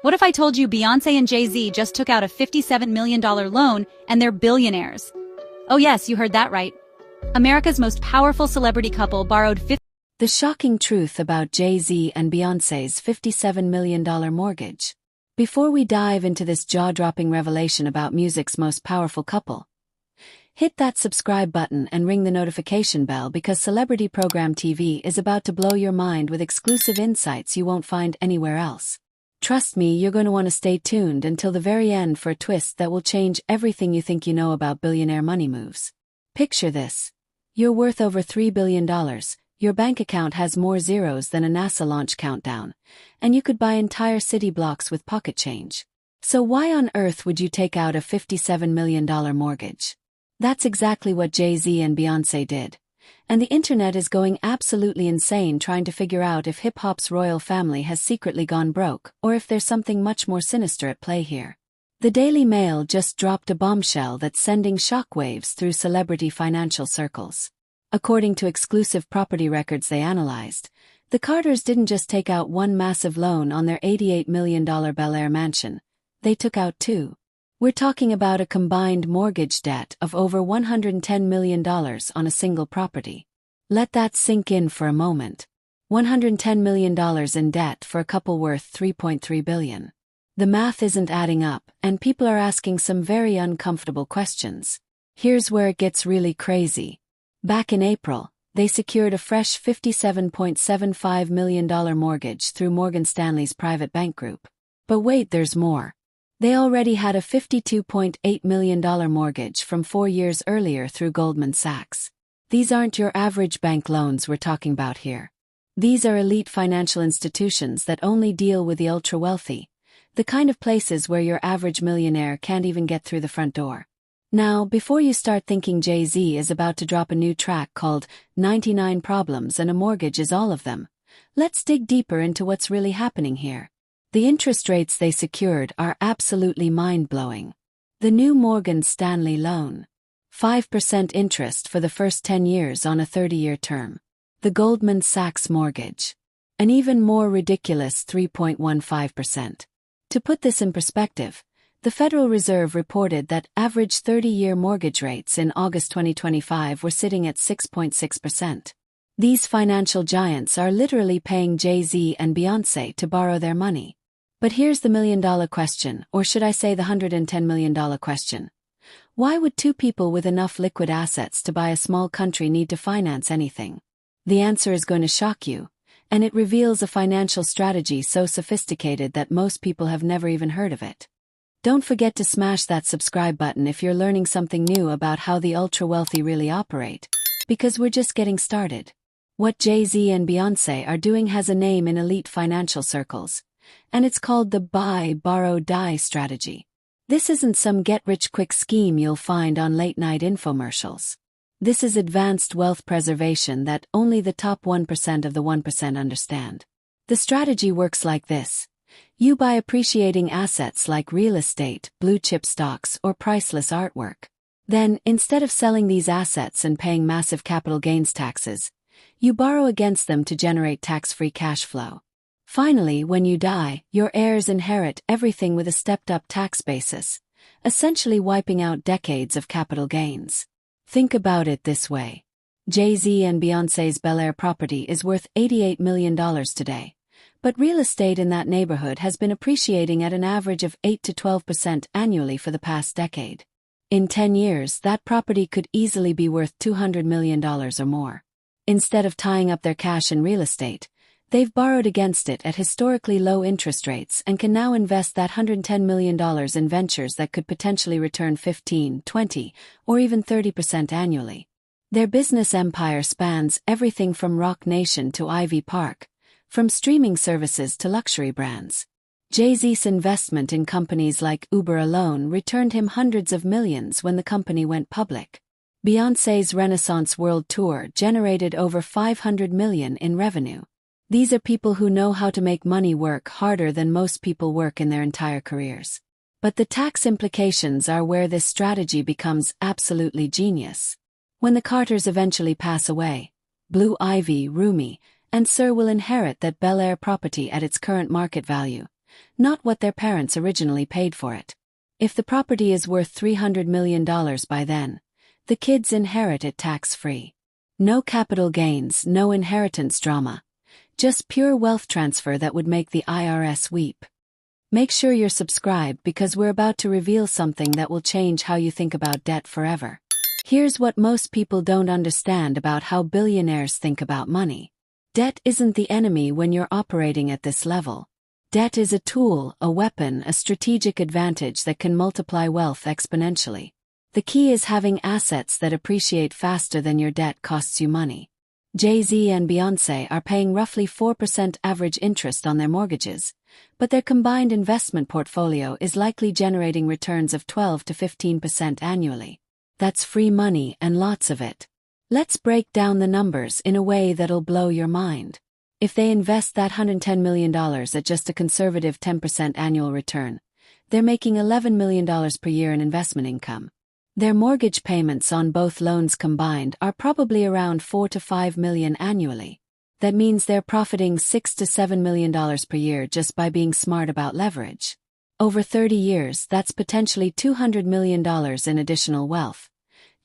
What if I told you Beyonce and Jay-Z just took out a $57 million loan and they're billionaires? Oh yes, you heard that right. America's most powerful celebrity couple borrowed The shocking truth about Jay-Z and Beyonce's $57 million mortgage. Before we dive into this jaw-dropping revelation about music's most powerful couple, hit that subscribe button and ring the notification bell because Celebrity Program TV is about to blow your mind with exclusive insights you won't find anywhere else. Trust me, you're going to want to stay tuned until the very end for a twist that will change everything you think you know about billionaire money moves. Picture this. You're worth over $3 billion, your bank account has more zeros than a NASA launch countdown, and you could buy entire city blocks with pocket change. So why on earth would you take out a $57 million mortgage? That's exactly what Jay-Z and Beyonce did. And the internet is going absolutely insane trying to figure out if hip-hop's royal family has secretly gone broke or if there's something much more sinister at play here. The Daily Mail just dropped a bombshell that's sending shockwaves through celebrity financial circles. According to exclusive property records they analyzed, the Carters didn't just take out one massive loan on their $88 million Bel Air mansion, they took out two. We're talking about a combined mortgage debt of over $110 million on a single property. Let that sink in for a moment. $110 million in debt for a couple worth $3.3 billion. The math isn't adding up, and people are asking some very uncomfortable questions. Here's where it gets really crazy. Back in April, they secured a fresh $57.75 million mortgage through Morgan Stanley's private bank group. But wait, there's more. They already had a $52.8 million mortgage from 4 years earlier through Goldman Sachs. These aren't your average bank loans we're talking about here. These are elite financial institutions that only deal with the ultra-wealthy, the kind of places where your average millionaire can't even get through the front door. Now, before you start thinking Jay-Z is about to drop a new track called 99 Problems and a Mortgage is All of Them, let's dig deeper into what's really happening here. The interest rates they secured are absolutely mind-blowing. The new Morgan Stanley loan. 5% interest for the first 10 years on a 30-year term. The Goldman Sachs mortgage. An even more ridiculous 3.15%. To put this in perspective, the Federal Reserve reported that average 30-year mortgage rates in August 2025 were sitting at 6.6%. These financial giants are literally paying Jay-Z and Beyonce to borrow their money. But here's the million-dollar question, or should I say the $110 million question. Why would two people with enough liquid assets to buy a small country need to finance anything? The answer is going to shock you, and it reveals a financial strategy so sophisticated that most people have never even heard of it. Don't forget to smash that subscribe button if you're learning something new about how the ultra-wealthy really operate, because we're just getting started. What Jay-Z and Beyonce are doing has a name in elite financial circles, and it's called the buy, borrow, die strategy. This isn't some get-rich-quick scheme you'll find on late-night infomercials. This is advanced wealth preservation that only the top 1% of the 1% understand. The strategy works like this. You buy appreciating assets like real estate, blue-chip stocks, or priceless artwork. Then, instead of selling these assets and paying massive capital gains taxes, you borrow against them to generate tax-free cash flow. Finally, when you die, your heirs inherit everything with a stepped-up tax basis, essentially wiping out decades of capital gains. Think about it this way. Jay-Z and Beyonce's Bel Air property is worth $88 million today, but real estate in that neighborhood has been appreciating at an average of 8 to 12% annually for the past decade. In 10 years, that property could easily be worth $200 million or more. Instead of tying up their cash in real estate, they've borrowed against it at historically low interest rates and can now invest that $110 million in ventures that could potentially return 15, 20, or even 30% annually. Their business empire spans everything from Rock Nation to Ivy Park, from streaming services to luxury brands. Jay-Z's investment in companies like Uber alone returned him hundreds of millions when the company went public. Beyoncé's Renaissance World Tour generated over $500 million in revenue. These are people who know how to make money work harder than most people work in their entire careers. But the tax implications are where this strategy becomes absolutely genius. When the Carters eventually pass away, Blue Ivy, Rumi, and Sir will inherit that Bel Air property at its current market value, not what their parents originally paid for it. If the property is worth $300 million by then, the kids inherit it tax-free. No capital gains, no inheritance drama. Just pure wealth transfer that would make the IRS weep. Make sure you're subscribed because we're about to reveal something that will change how you think about debt forever. Here's what most people don't understand about how billionaires think about money. Debt isn't the enemy when you're operating at this level. Debt is a tool, a weapon, a strategic advantage that can multiply wealth exponentially. The key is having assets that appreciate faster than your debt costs you money. Jay-Z and Beyonce are paying roughly 4% average interest on their mortgages, but their combined investment portfolio is likely generating returns of 12 to 15% annually. That's free money and lots of it. Let's break down the numbers in a way that'll blow your mind. If they invest that $110 million at just a conservative 10% annual return, they're making $11 million per year in investment income. Their mortgage payments on both loans combined are probably around $4 to $5 million annually. That means they're profiting $6 to $7 million per year just by being smart about leverage. Over 30 years, that's potentially $200 million in additional wealth,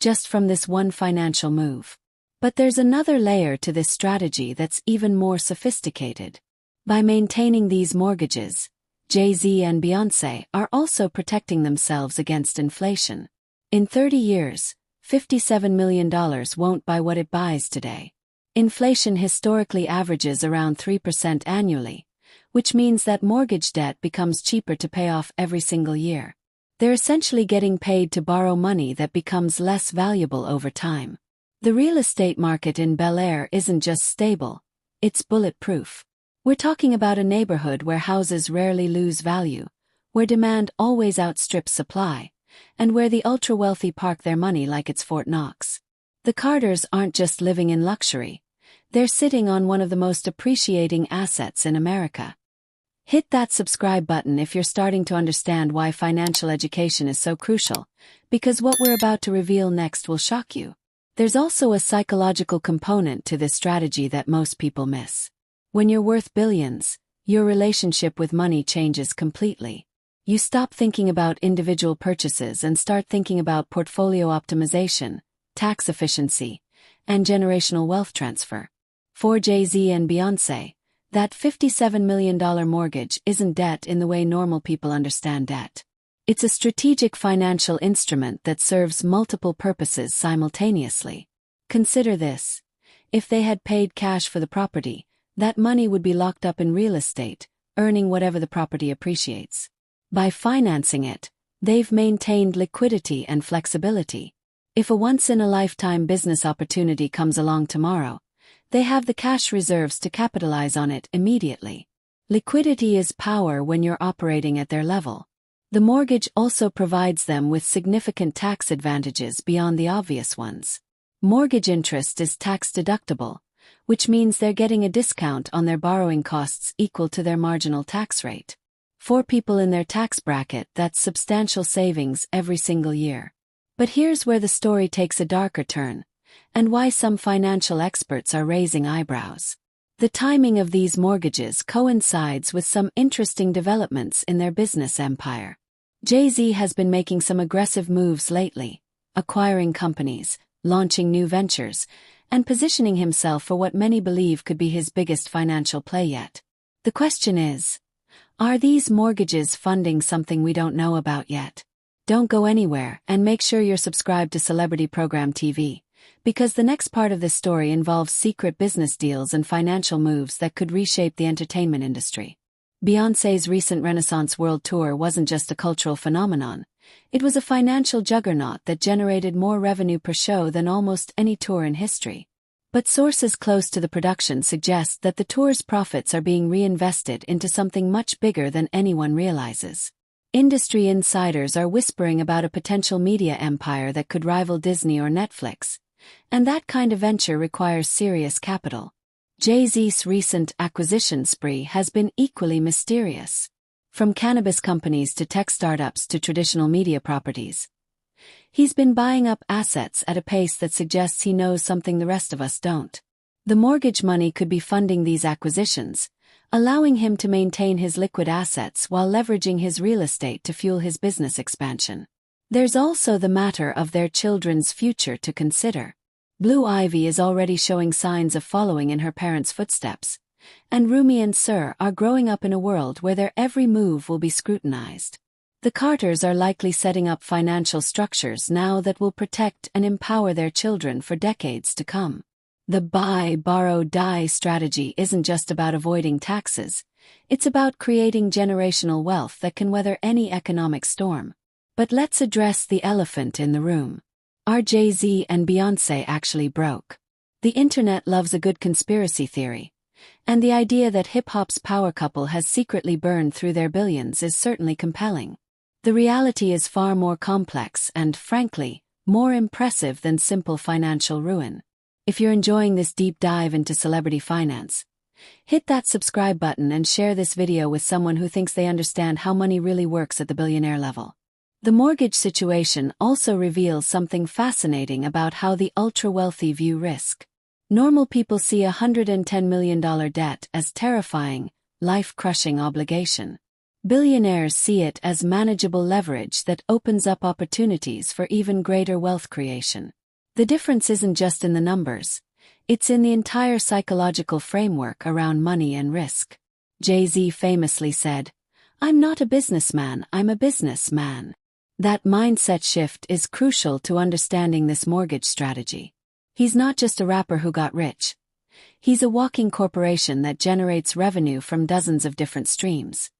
just from this one financial move. But there's another layer to this strategy that's even more sophisticated. By maintaining these mortgages, Jay-Z and Beyonce are also protecting themselves against inflation. In 30 years, $57 million won't buy what it buys today. Inflation historically averages around 3% annually, which means that mortgage debt becomes cheaper to pay off every single year. They're essentially getting paid to borrow money that becomes less valuable over time. The real estate market in Bel Air isn't just stable, it's bulletproof. We're talking about a neighborhood where houses rarely lose value, where demand always outstrips supply, and where the ultra-wealthy park their money like it's Fort Knox. The Carters aren't just living in luxury, they're sitting on one of the most appreciating assets in America. Hit that subscribe button if you're starting to understand why financial education is so crucial, because what we're about to reveal next will shock you. There's also a psychological component to this strategy that most people miss. When you're worth billions, your relationship with money changes completely. You stop thinking about individual purchases and start thinking about portfolio optimization, tax efficiency, and generational wealth transfer. For Jay-Z and Beyonce, that $57 million mortgage isn't debt in the way normal people understand debt. It's a strategic financial instrument that serves multiple purposes simultaneously. Consider this. If they had paid cash for the property, that money would be locked up in real estate, earning whatever the property appreciates. By financing it, they've maintained liquidity and flexibility. If a once-in-a-lifetime business opportunity comes along tomorrow, they have the cash reserves to capitalize on it immediately. Liquidity is power when you're operating at their level. The mortgage also provides them with significant tax advantages beyond the obvious ones. Mortgage interest is tax-deductible, which means they're getting a discount on their borrowing costs equal to their marginal tax rate. For people in their tax bracket, that's substantial savings every single year. But here's where the story takes a darker turn, and why some financial experts are raising eyebrows. The timing of these mortgages coincides with some interesting developments in their business empire. Jay-Z has been making some aggressive moves lately, acquiring companies, launching new ventures, and positioning himself for what many believe could be his biggest financial play yet. The question is, are these mortgages funding something we don't know about yet? Don't go anywhere and make sure you're subscribed to Celebrity Program TV, because the next part of this story involves secret business deals and financial moves that could reshape the entertainment industry. Beyoncé's recent Renaissance World Tour wasn't just a cultural phenomenon, it was a financial juggernaut that generated more revenue per show than almost any tour in history. But sources close to the production suggest that the tour's profits are being reinvested into something much bigger than anyone realizes. Industry insiders are whispering about a potential media empire that could rival Disney or Netflix, and that kind of venture requires serious capital. Jay-Z's recent acquisition spree has been equally mysterious. From cannabis companies to tech startups to traditional media properties, he's been buying up assets at a pace that suggests he knows something the rest of us don't. The mortgage money could be funding these acquisitions, allowing him to maintain his liquid assets while leveraging his real estate to fuel his business expansion. There's also the matter of their children's future to consider. Blue Ivy is already showing signs of following in her parents' footsteps, and Rumi and Sir are growing up in a world where their every move will be scrutinized. The Carters are likely setting up financial structures now that will protect and empower their children for decades to come. The buy, borrow, die strategy isn't just about avoiding taxes, it's about creating generational wealth that can weather any economic storm. But let's address the elephant in the room. Are Jay-Z and Beyonce actually broke? The internet loves a good conspiracy theory, and the idea that hip-hop's power couple has secretly burned through their billions is certainly compelling. The reality is far more complex and, frankly, more impressive than simple financial ruin. If you're enjoying this deep dive into celebrity finance, hit that subscribe button and share this video with someone who thinks they understand how money really works at the billionaire level. The mortgage situation also reveals something fascinating about how the ultra-wealthy view risk. Normal people see a $110 million debt as terrifying, life-crushing obligation. Billionaires see it as manageable leverage that opens up opportunities for even greater wealth creation. The difference isn't just in the numbers, it's in the entire psychological framework around money and risk. Jay-Z famously said, "I'm not a businessman, I'm a businessman." That mindset shift is crucial to understanding this mortgage strategy. He's not just a rapper who got rich. He's a walking corporation that generates revenue from dozens of different streams.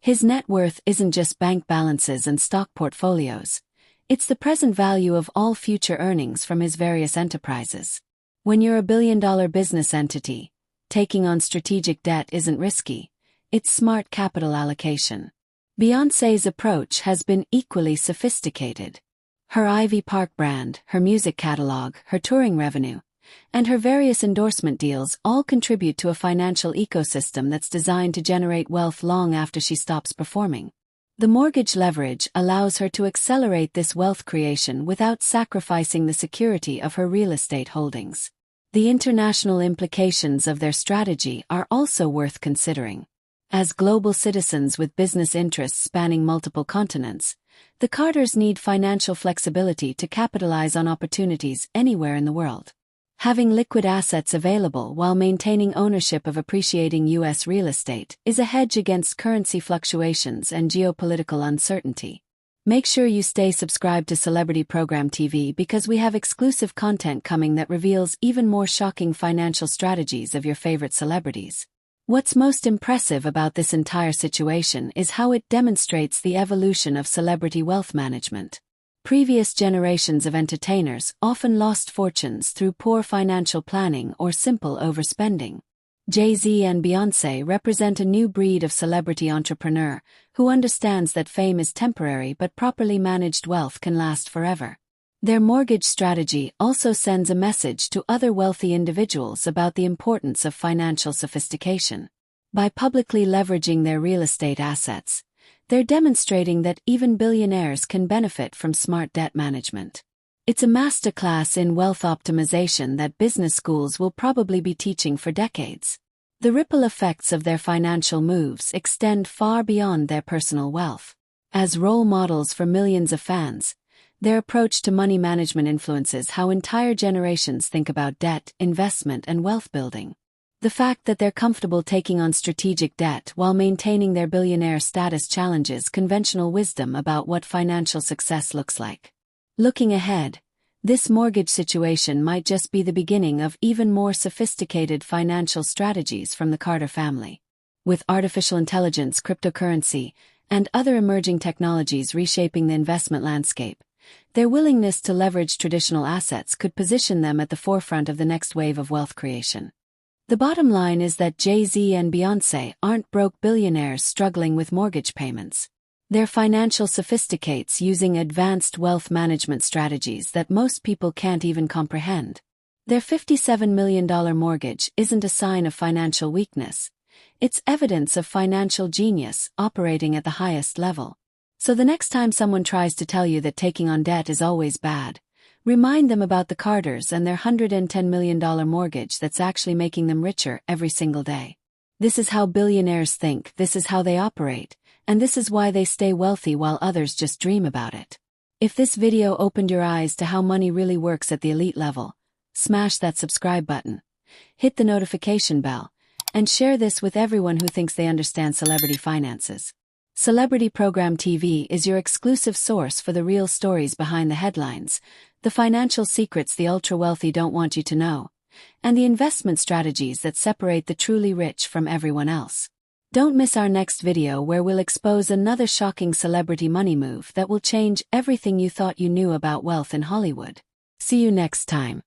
His net worth isn't just bank balances and stock portfolios. It's the present value of all future earnings from his various enterprises. When you're a billion-dollar business entity, taking on strategic debt isn't risky. It's smart capital allocation. Beyoncé's approach has been equally sophisticated. Her Ivy Park brand, her music catalog, her touring revenue, and her various endorsement deals all contribute to a financial ecosystem that's designed to generate wealth long after she stops performing. The mortgage leverage allows her to accelerate this wealth creation without sacrificing the security of her real estate holdings. The international implications of their strategy are also worth considering. As global citizens with business interests spanning multiple continents, the Carters need financial flexibility to capitalize on opportunities anywhere in the world. Having liquid assets available while maintaining ownership of appreciating U.S. real estate is a hedge against currency fluctuations and geopolitical uncertainty. Make sure you stay subscribed to Celebrity Program TV because we have exclusive content coming that reveals even more shocking financial strategies of your favorite celebrities. What's most impressive about this entire situation is how it demonstrates the evolution of celebrity wealth management. Previous generations of entertainers often lost fortunes through poor financial planning or simple overspending. Jay-Z and Beyonce represent a new breed of celebrity entrepreneur who understands that fame is temporary but properly managed wealth can last forever. Their mortgage strategy also sends a message to other wealthy individuals about the importance of financial sophistication. By publicly leveraging their real estate assets, they're demonstrating that even billionaires can benefit from smart debt management. It's a masterclass in wealth optimization that business schools will probably be teaching for decades. The ripple effects of their financial moves extend far beyond their personal wealth. As role models for millions of fans, their approach to money management influences how entire generations think about debt, investment, and wealth building. The fact that they're comfortable taking on strategic debt while maintaining their billionaire status challenges conventional wisdom about what financial success looks like. Looking ahead, this mortgage situation might just be the beginning of even more sophisticated financial strategies from the Carter family. With artificial intelligence, cryptocurrency, and other emerging technologies reshaping the investment landscape, their willingness to leverage traditional assets could position them at the forefront of the next wave of wealth creation. The bottom line is that Jay-Z and Beyonce aren't broke billionaires struggling with mortgage payments. They're financial sophisticates using advanced wealth management strategies that most people can't even comprehend. Their $57 million mortgage isn't a sign of financial weakness. It's evidence of financial genius operating at the highest level. So the next time someone tries to tell you that taking on debt is always bad, remind them about the Carters and their $110 million mortgage that's actually making them richer every single day. This is how billionaires think, this is how they operate, and this is why they stay wealthy while others just dream about it. If this video opened your eyes to how money really works at the elite level, smash that subscribe button, hit the notification bell, and share this with everyone who thinks they understand celebrity finances. Celebrity Program TV is your exclusive source for the real stories behind the headlines, the financial secrets the ultra-wealthy don't want you to know, and the investment strategies that separate the truly rich from everyone else. Don't miss our next video where we'll expose another shocking celebrity money move that will change everything you thought you knew about wealth in Hollywood. See you next time.